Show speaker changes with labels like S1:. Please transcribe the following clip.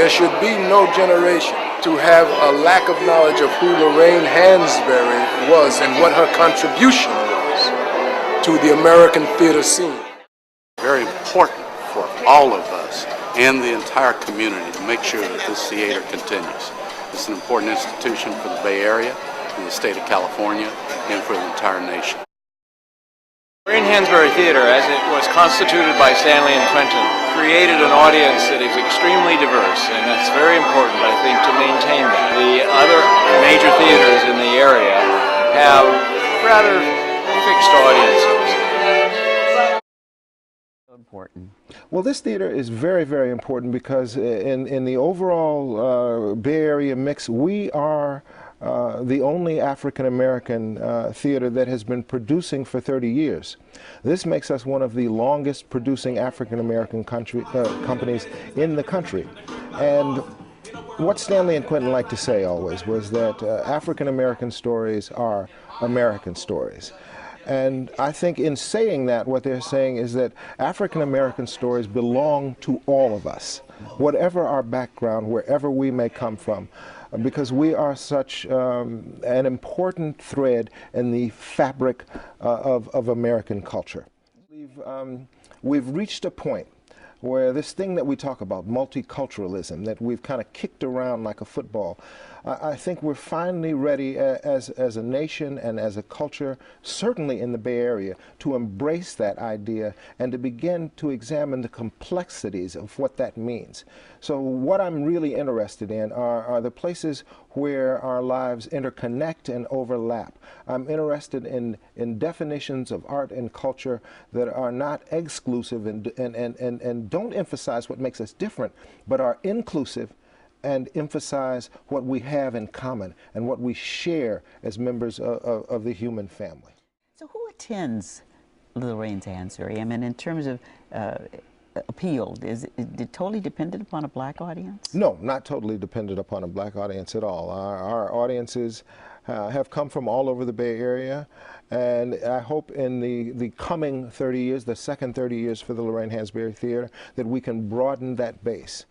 S1: There should be no generation to have a lack of knowledge of who Lorraine Hansberry was and what her contribution was to the American theater scene.
S2: Very important for all of us and the entire community to make sure that this theater continues. It's an important institution for the Bay Area, for the state of California, and for the entire nation.
S3: Lorraine Hansberry Theater, as it was constituted by Stanley and Quentin, created an audience that is extremely diverse, and that's very important, I think, to maintain that. The other major theaters in the area have rather fixed audiences.
S4: Important.
S5: Well, this theater is very, very important because in the overall Bay Area mix, we are the only African-American theater that has been producing for 30 years. This makes us one of the longest producing African-American companies in the country. And what Stanley and Quentin liked to say always was that African-American stories are American stories. And I think in saying that, what they're saying is that African-American stories belong to all of us, whatever our background, wherever we may come from, because we are such an important thread in the fabric of American culture. We've reached a point where this thing that we talk about, multiculturalism, that we've kind of kicked around like a football, I think we're finally ready as a nation and as a culture, certainly in the Bay Area, to embrace that idea and to begin to examine the complexities of what that means. So what I'm really interested in are the places where our lives interconnect and overlap. I'm interested in definitions of art and culture that are not exclusive and don't emphasize what makes us different, but are inclusive and emphasize what we have in common and what we share as members of the human family.
S4: So who attends Lorraine Hansberry? I mean, in terms of appeal, is it totally dependent upon a black audience? No,
S5: not totally dependent upon a black audience at all. Our audiences have come from all over the Bay Area, and I hope in the coming 30 years, the second 30 years for the Lorraine Hansberry Theater, that we can broaden that base.